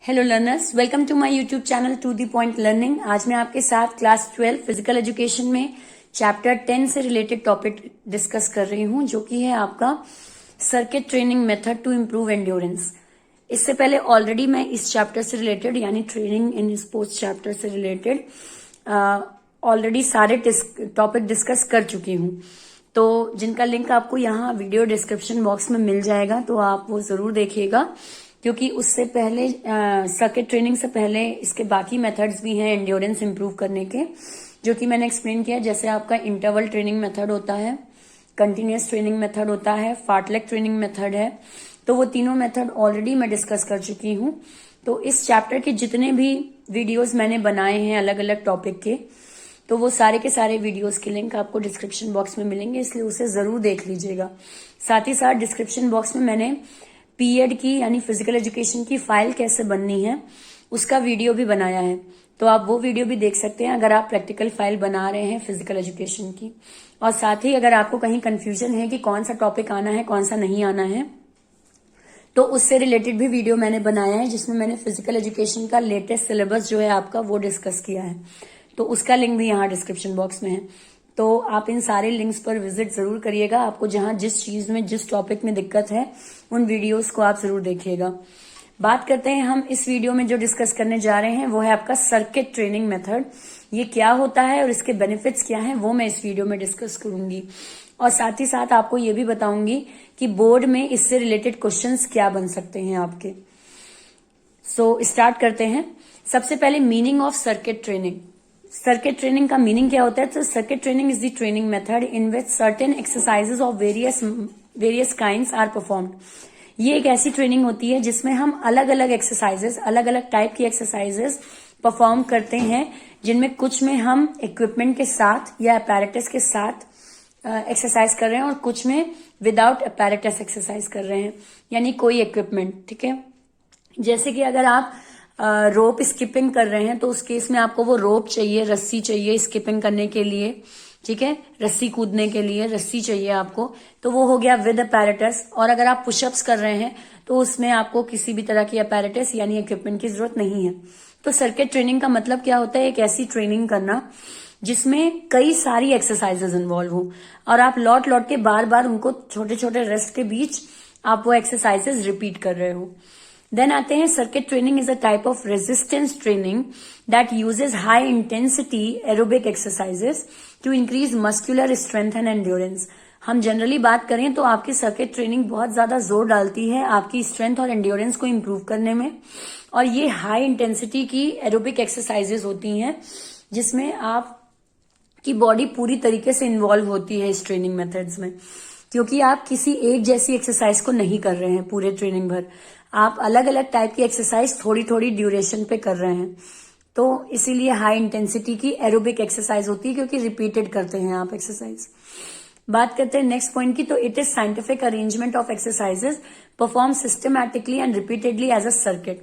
Hello learners, welcome to my YouTube channel to the point learning. आज मैं आपके साथ क्लास 12 फिजिकल एजुकेशन में चैप्टर 10 से रिलेटेड टॉपिक डिस्कस कर रही हूं, जो कि है आपका circuit training method to improve endurance. इससे पहले ऑलरेडी मैं इस चैप्टर से रिलेटेड यानी ट्रेनिंग इन स्पोर्ट्स चैप्टर से रिलेटेड ऑलरेडी सारे टॉपिक डिस्कस कर चुकी हूं। तो जिनका लिंक आपको यहाँ वीडियो डिस्क्रिप्शन बॉक्स में मिल जाएगा, तो आप वो जरूर देखिएगा, क्योंकि उससे पहले सर्किट ट्रेनिंग से पहले इसके बाकी मेथड्स भी हैं एंड्योरेंस इंप्रूव करने के, जो कि मैंने एक्सप्लेन किया। जैसे आपका इंटरवल ट्रेनिंग मेथड होता है, कंटिन्यूअस ट्रेनिंग मेथड होता है, फार्टलेग ट्रेनिंग मेथड है। तो वो तीनों मेथड ऑलरेडी मैं डिस्कस कर चुकी हूँ। तो इस चैप्टर के जितने भी वीडियोज मैंने बनाए हैं अलग अलग टॉपिक के, तो वो सारे के सारे वीडियोस के लिंक आपको डिस्क्रिप्शन बॉक्स में मिलेंगे, इसलिए उसे जरूर देख लीजिएगा। साथ ही साथ डिस्क्रिप्शन बॉक्स में मैंने पीएड की यानी फिजिकल एजुकेशन की फाइल कैसे बननी है उसका वीडियो भी बनाया है, तो आप वो वीडियो भी देख सकते हैं अगर आप प्रैक्टिकल फाइल बना रहे हैं फिजिकल एजुकेशन की। और साथ ही अगर आपको कहीं कंफ्यूजन है कि कौन सा टॉपिक आना है कौन सा नहीं आना है, तो उससे रिलेटेड भी वीडियो मैंने बनाया है, जिसमें मैंने फिजिकल एजुकेशन का लेटेस्ट सिलेबस जो है आपका वो डिस्कस किया है। तो उसका लिंक भी यहाँ डिस्क्रिप्शन बॉक्स में है। तो आप इन सारे लिंक्स पर विजिट जरूर करिएगा। आपको जहां जिस चीज में जिस टॉपिक में दिक्कत है उन वीडियोस को आप जरूर देखिएगा। बात करते हैं हम इस वीडियो में जो डिस्कस करने जा रहे हैं, वो है आपका सर्किट ट्रेनिंग मेथड। ये क्या होता है और इसके बेनिफिट्स क्या हैं, वो मैं इस वीडियो में डिस्कस करूंगी। और साथ ही साथ आपको ये भी बताऊंगी कि बोर्ड में इससे रिलेटेड क्वेश्चंस क्या बन सकते हैं आपके। सो स्टार्ट करते हैं। सबसे पहले meaning of circuit training. Circuit training का मीनिंग क्या होता है? तो circuit training is the training method in which certain exercises of various kinds are performed. ये एक ऐसी ट्रेनिंग होती है जिसमें हम अलग अलग एक्सरसाइजेस, अलग अलग टाइप की एक्सरसाइजेस परफॉर्म करते हैं, जिनमें कुछ में हम इक्विपमेंट के साथ या अपैरेटस के साथ एक्सरसाइज कर रहे हैं और कुछ में विदाउट अपैरेटस एक्सरसाइज कर रहे हैं, यानी कोई इक्विपमेंट। ठीक है, जैसे कि अगर आप रोप स्किपिंग कर रहे हैं तो उस केस में आपको वो रोप चाहिए, रस्सी चाहिए स्किपिंग करने के लिए। ठीक है, रस्सी कूदने के लिए रस्सी चाहिए आपको, तो वो हो गया विद अपैरेटस। और अगर आप पुशअप्स कर रहे हैं तो उसमें आपको किसी भी तरह की अपैरेटस यानी इक्विपमेंट की जरूरत नहीं है। तो सर्किट ट्रेनिंग का मतलब क्या होता है? एक ऐसी ट्रेनिंग करना जिसमें कई सारी एक्सरसाइजेज इन्वॉल्व हो और आप लौट लौट के बार बार उनको छोटे छोटे रेस्ट के बीच आप वो एक्सरसाइजेज रिपीट कर रहे हो। देन आते हैं circuit training is a type of resistance training that uses high intensity aerobic exercises to increase muscular strength and endurance. हम जनरली बात करें तो आपकी सर्किट ट्रेनिंग बहुत ज्यादा जोर डालती है आपकी स्ट्रेंथ और एंड्योरेंस को इंप्रूव करने में, और ये हाई इंटेंसिटी की एरोबिक एक्सरसाइजेस होती हैं जिसमें आप की बॉडी पूरी तरीके से इन्वॉल्व होती है इस ट्रेनिंग मेथड्स में, क्योंकि आप किसी एक जैसी एक्सरसाइज को नहीं कर रहे हैं पूरे ट्रेनिंग भर, आप अलग अलग टाइप की एक्सरसाइज थोड़ी थोड़ी ड्यूरेशन पे कर रहे हैं। तो इसीलिए हाई इंटेंसिटी की एरोबिक एक्सरसाइज होती है, क्योंकि रिपीटेड करते हैं आप एक्सरसाइज। बात करते हैं नेक्स्ट पॉइंट की, तो it is scientific arrangement of exercises perform systematically and repeatedly as a circuit.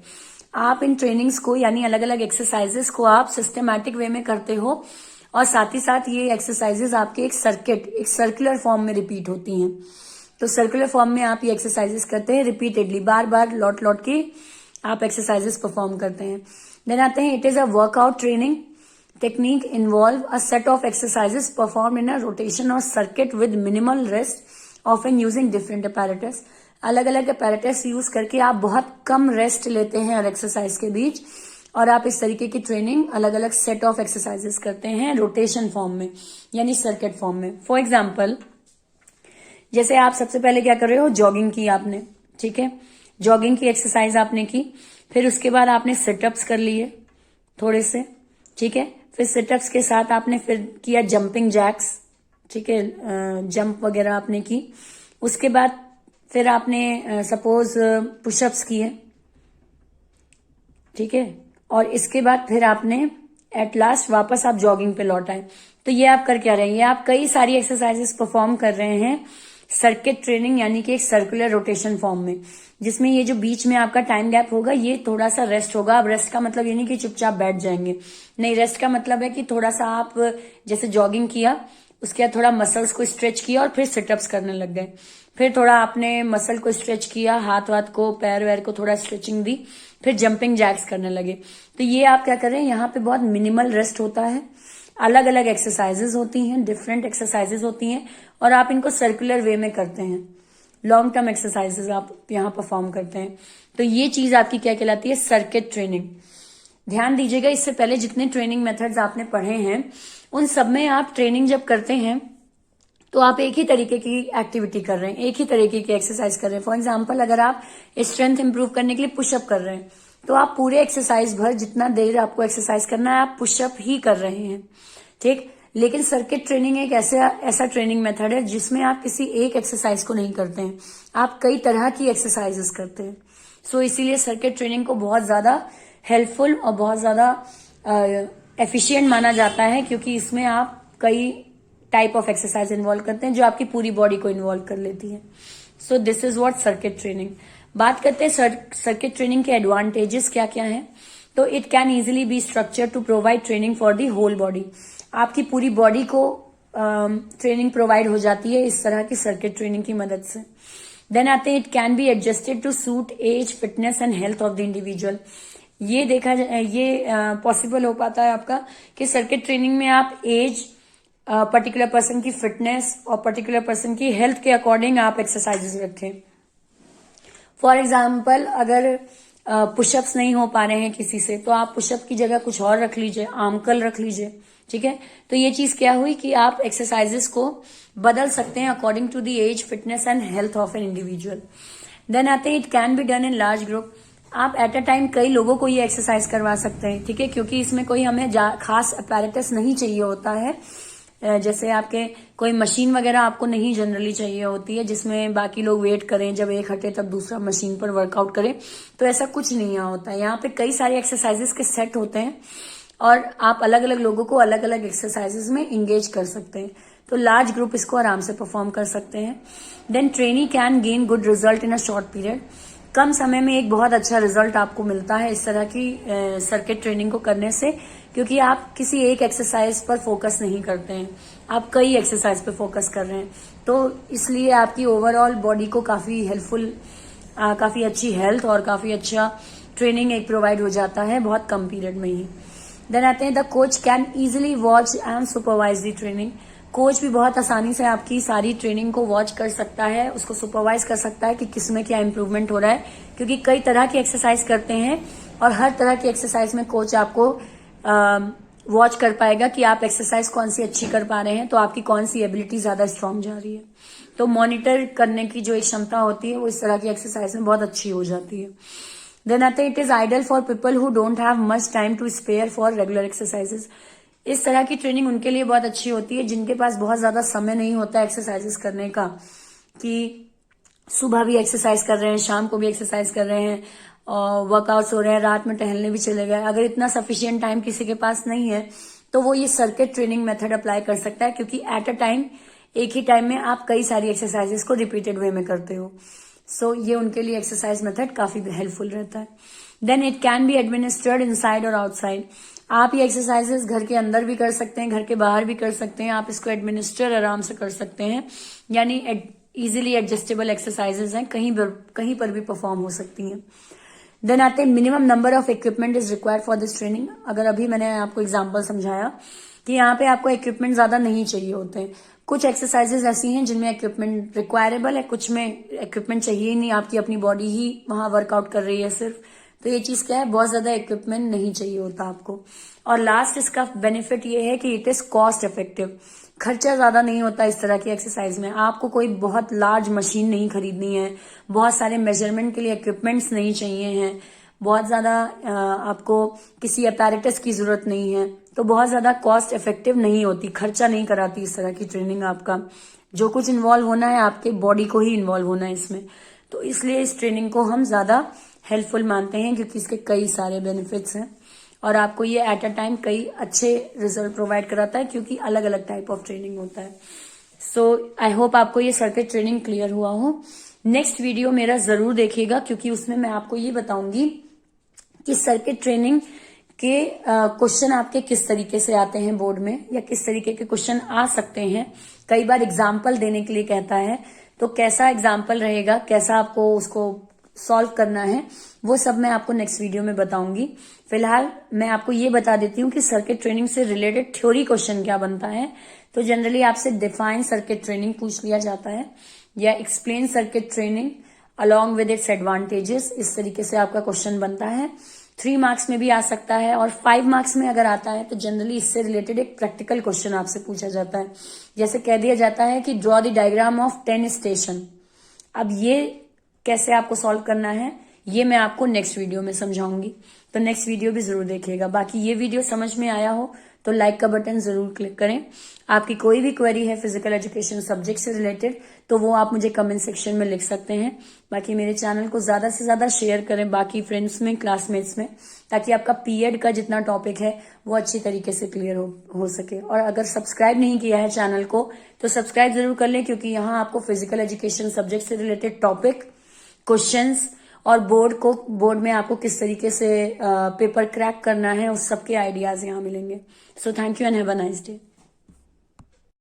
आप इन ट्रेनिंग्स को यानी अलग अलग एक्सरसाइजेस को आप सिस्टमैटिक वे में करते हो, और साथ ही साथ ये एक्सरसाइजेस आपके एक सर्कुलर फॉर्म में रिपीट होती हैं। तो सर्कुलर फॉर्म में आप ये एक्सरसाइजेस करते हैं रिपीटेडली, बार बार लौट लौट के आप एक्सरसाइजेस परफॉर्म करते हैं। देन आते हैं it is a workout training technique involve a set of exercises perform in a rotation और circuit with minimal rest, often using different apparatus. अलग अलग अपैरेटस यूज करके आप बहुत कम रेस्ट लेते हैं हर एक्सरसाइज के बीच, और आप इस तरीके की ट्रेनिंग अलग अलग सेट ऑफ एक्सरसाइजेस करते हैं रोटेशन फॉर्म में यानी सर्किट फॉर्म में। फॉर एग्जाम्पल, जैसे आप सबसे पहले क्या कर रहे हो, जॉगिंग की आपने। ठीक है, जॉगिंग की एक्सरसाइज आपने की, फिर उसके बाद आपने सिटअप्स कर लिए थोड़े से। ठीक है, फिर सिटअप्स के साथ आपने फिर किया जंपिंग जैक्स। ठीक है, जंप वगैरह आपने की। उसके बाद फिर आपने सपोज पुशअप्स किए। ठीक है, और इसके बाद फिर आपने एट लास्ट वापस आप जॉगिंग पे लौट आए। तो ये आप कर क्या रहे हैं? ये आप कई सारी एक्सरसाइजेस परफॉर्म कर रहे हैं सर्किट ट्रेनिंग यानी कि एक सर्कुलर रोटेशन फॉर्म में, जिसमें ये जो बीच में आपका टाइम गैप होगा ये थोड़ा सा रेस्ट होगा। अब रेस्ट का मतलब ये नहीं कि चुपचाप बैठ जाएंगे, नहीं, रेस्ट का मतलब है कि थोड़ा सा आप जैसे जॉगिंग किया उसके बाद थोड़ा मसल्स को स्ट्रेच किया और फिर सिटअप्स करने लग गए। फिर थोड़ा आपने मसल को स्ट्रेच किया, हाथ वाथ को, पैर वैर को थोड़ा स्ट्रेचिंग दी, फिर जंपिंग जैक्स करने लगे। तो ये आप क्या कर रहे हैं, यहाँ पे बहुत मिनिमल रेस्ट होता है, अलग अलग एक्सरसाइजेज होती हैं, डिफरेंट एक्सरसाइजेज होती हैं, और आप इनको सर्कुलर वे में करते हैं। लॉन्ग टर्म एक्सरसाइजेज आप यहाँ परफॉर्म करते हैं। तो ये चीज आपकी क्या कहलाती है, सर्किट ट्रेनिंग। ध्यान दीजिएगा, इससे पहले जितने ट्रेनिंग मेथड्स आपने पढ़े हैं उन सब में आप ट्रेनिंग जब करते हैं तो आप एक ही तरीके की एक्टिविटी कर रहे हैं, एक ही तरीके की एक्सरसाइज कर रहे हैं। फॉर एग्जाम्पल, अगर आप स्ट्रेंथ इंप्रूव करने के लिए पुशअप कर रहे हैं तो आप पूरे एक्सरसाइज भर जितना देर आपको एक्सरसाइज करना है आप पुशअप ही कर रहे हैं, ठीक। लेकिन सर्किट ट्रेनिंग एक ऐसा ट्रेनिंग मेथड है जिसमें आप किसी एक एक्सरसाइज को नहीं करते हैं, आप कई तरह की एक्सरसाइजेस करते हैं। सो इसीलिए सर्किट ट्रेनिंग को बहुत ज्यादा हेल्पफुल और बहुत ज्यादा एफिशिएंट माना जाता है, क्योंकि इसमें आप कई टाइप ऑफ एक्सरसाइज इन्वॉल्व करते हैं जो आपकी पूरी बॉडी को इन्वॉल्व कर लेती है। So this is what circuit training. बात करते हैं सर्किट ट्रेनिंग के एडवांटेजेस क्या क्या हैं। तो it can easily be structure to provide training for the whole body. आपकी पूरी बॉडी को ट्रेनिंग प्रोवाइड हो जाती है इस तरह की सर्किट ट्रेनिंग की मदद से। देन आते हैं, it can be adjusted to suit age, fitness and health of the individual. ये देखा ये पॉसिबल हो पाता है आपका कि सर्किट ट्रेनिंग में आप एज, पर्टिकुलर पर्सन की फिटनेस और पर्टिकुलर पर्सन की हेल्थ के अकॉर्डिंग आप एक्सरसाइजेस रखें। फॉर एग्जाम्पल, अगर पुशअप्स नहीं हो पा रहे हैं किसी से तो आप पुशअप की जगह कुछ और रख लीजिए, आर्मकल रख लीजिए, ठीक है। तो ये चीज क्या हुई कि आप एक्सरसाइजेस को बदल सकते हैं according to the age, fitness and health of an individual. Then आते हैं, it can be done in large group. आप एट अ टाइम कई लोगों को ये एक्सरसाइज करवा सकते हैं, ठीक है, क्योंकि इसमें कोई हमें खास अपैरेटस नहीं चाहिए होता है। जैसे आपके कोई मशीन वगैरह आपको नहीं जनरली चाहिए होती है जिसमें बाकी लोग वेट करें, जब एक हटे तब दूसरा मशीन पर वर्कआउट करे, तो ऐसा कुछ नहीं होता है। यहाँ पे कई सारे एक्सरसाइजेस के सेट होते हैं और आप अलग अलग लोगों को अलग अलग एक्सरसाइजेस में इंगेज कर सकते हैं। तो लार्ज ग्रुप इसको आराम से परफॉर्म कर सकते हैं। Then trainee can gain good result in a short period. कम समय में एक बहुत अच्छा रिजल्ट आपको मिलता है इस तरह की सर्किट ट्रेनिंग को करने से, क्योंकि आप किसी एक एक्सरसाइज पर फोकस नहीं करते हैं, आप कई एक्सरसाइज पर फोकस कर रहे हैं। तो इसलिए आपकी ओवरऑल बॉडी को काफी हेल्पफुल, काफी अच्छी हेल्थ और काफी अच्छा ट्रेनिंग एक प्रोवाइड हो जाता है बहुत कम पीरियड में ही। देन आते हैं, the coach can easily watch and supervise the training. Coach भी बहुत आसानी से आपकी सारी ट्रेनिंग को वॉच कर सकता है, उसको सुपरवाइज कर सकता है कि किसमें क्या इंप्रूवमेंट हो रहा है, क्योंकि कई तरह की एक्सरसाइज करते हैं और हर तरह की एक्सरसाइज में कोच आपको वॉच कर पाएगा कि आप एक्सरसाइज कौन सी अच्छी कर पा रहे हैं, तो आपकी कौन सी एबिलिटी ज्यादा स्ट्रांग जा रही है। तो मॉनिटर करने की जो एक क्षमता होती है वो इस तरह की एक्सरसाइज में बहुत अच्छी हो जाती है। देन आते, it is ideal for people who don't have much time to spare for regular exercises. इस तरह की ट्रेनिंग उनके लिए बहुत अच्छी होती है जिनके पास बहुत ज्यादा समय नहीं होता एक्सरसाइजेस करने का, कि सुबह भी एक्सरसाइज कर रहे हैं, शाम को भी एक्सरसाइज कर रहे हैं और वर्कआउट्स हो रहे हैं, रात में टहलने भी चले गए। अगर इतना सफिशिएंट टाइम किसी के पास नहीं है तो वो ये सर्किट ट्रेनिंग मेथड अप्लाई कर सकता है, क्योंकि एट अ टाइम, एक ही टाइम में आप कई सारी एक्सरसाइजेस को रिपीटेड वे में करते हो। सो ये उनके लिए एक्सरसाइज मेथड काफी हेल्पफुल रहता है। Then it can be administered inside और आउटसाइड। आप ये एक्सरसाइजेस घर के अंदर भी कर सकते हैं, घर के बाहर भी कर सकते हैं, आप इसको एडमिनिस्टर आराम से कर सकते हैं, यानी इजिली एडजस्टेबल एक्सरसाइजेस हैं, कहीं पर भी परफॉर्म हो सकती हैं। देन आते हैं, minimum number of equipment is required for this training. अगर अभी मैंने आपको एग्जांपल समझाया कि यहाँ पे आपको इक्विपमेंट ज्यादा नहीं चाहिए होते हैं। कुछ एक्सरसाइजेस ऐसी हैं जिनमें इक्विपमेंट रिक्वायरेबल है, कुछ में इक्विपमेंट चाहिए ही नहीं, आपकी अपनी बॉडी ही वहां वर्कआउट कर रही है सिर्फ। तो ये चीज क्या है, बहुत ज्यादा इक्विपमेंट नहीं चाहिए होता आपको। और लास्ट इसका बेनिफिट ये है कि इट इज कॉस्ट इफेक्टिव। खर्चा ज्यादा नहीं होता इस तरह की एक्सरसाइज में। आपको कोई बहुत लार्ज मशीन नहीं खरीदनी है, बहुत सारे मेजरमेंट के लिए इक्विपमेंट्स नहीं चाहिए हैं, बहुत ज्यादा आपको किसी अपैरेटस की जरूरत नहीं है, तो बहुत ज्यादा कॉस्ट इफेक्टिव नहीं होती, खर्चा नहीं कराती इस तरह की ट्रेनिंग। आपका जो कुछ इन्वॉल्व होना है आपके बॉडी को ही इन्वॉल्व होना है इसमें। तो इसलिए इस ट्रेनिंग को हम ज्यादा हेल्पफुल मानते हैं, क्योंकि इसके कई सारे बेनिफिट्स हैं और आपको ये एट अ टाइम कई अच्छे रिजल्ट प्रोवाइड कराता है, क्योंकि अलग अलग टाइप ऑफ ट्रेनिंग होता है। सो आई होप आपको ये सर्किट ट्रेनिंग क्लियर हुआ हो। नेक्स्ट वीडियो मेरा जरूर देखिएगा, क्योंकि उसमें मैं आपको ये बताऊंगी कि सर्किट ट्रेनिंग कि क्वेश्चन आपके किस तरीके से आते हैं बोर्ड में, या किस तरीके के क्वेश्चन आ सकते हैं। कई बार एग्जाम्पल देने के लिए कहता है, तो कैसा एग्जाम्पल रहेगा, कैसा आपको उसको सॉल्व करना है, वो सब मैं आपको नेक्स्ट वीडियो में बताऊंगी। फिलहाल मैं आपको ये बता देती हूँ कि सर्किट ट्रेनिंग से रिलेटेड थ्योरी क्वेश्चन क्या बनता है। तो जनरली आपसे डिफाइन सर्किट ट्रेनिंग पूछ लिया जाता है, या explain circuit training along with its advantages, इस तरीके से आपका क्वेश्चन बनता है। 3 मार्क्स में भी आ सकता है, और 5 मार्क्स में अगर आता है तो जनरली इससे रिलेटेड एक प्रैक्टिकल क्वेश्चन आपसे पूछा जाता है। जैसे कह दिया जाता है कि draw the diagram of 10 station. अब ये कैसे आपको सॉल्व करना है, ये मैं आपको नेक्स्ट वीडियो में समझाऊंगी, तो नेक्स्ट वीडियो भी जरूर देखिएगा। बाकी ये वीडियो समझ में आया हो तो लाइक का बटन जरूर क्लिक करें। आपकी कोई भी क्वेरी है फिजिकल एजुकेशन सब्जेक्ट से रिलेटेड, तो वो आप मुझे कमेंट सेक्शन में लिख सकते हैं। बाकी मेरे चैनल को ज्यादा से ज्यादा शेयर करें बाकी फ्रेंड्स में, क्लासमेट्स में, ताकि आपका पीएड का जितना टॉपिक है वो अच्छी तरीके से क्लियर हो सके। और अगर सब्सक्राइब नहीं किया है चैनल को तो सब्सक्राइब जरूर कर लें, क्योंकि यहाँ आपको फिजिकल एजुकेशन सब्जेक्ट से रिलेटेड टॉपिक, क्वेश्चंस और बोर्ड में आपको किस तरीके से पेपर क्रैक करना है, उस सबके आइडियाज यहाँ मिलेंगे। So thank you and have a nice day.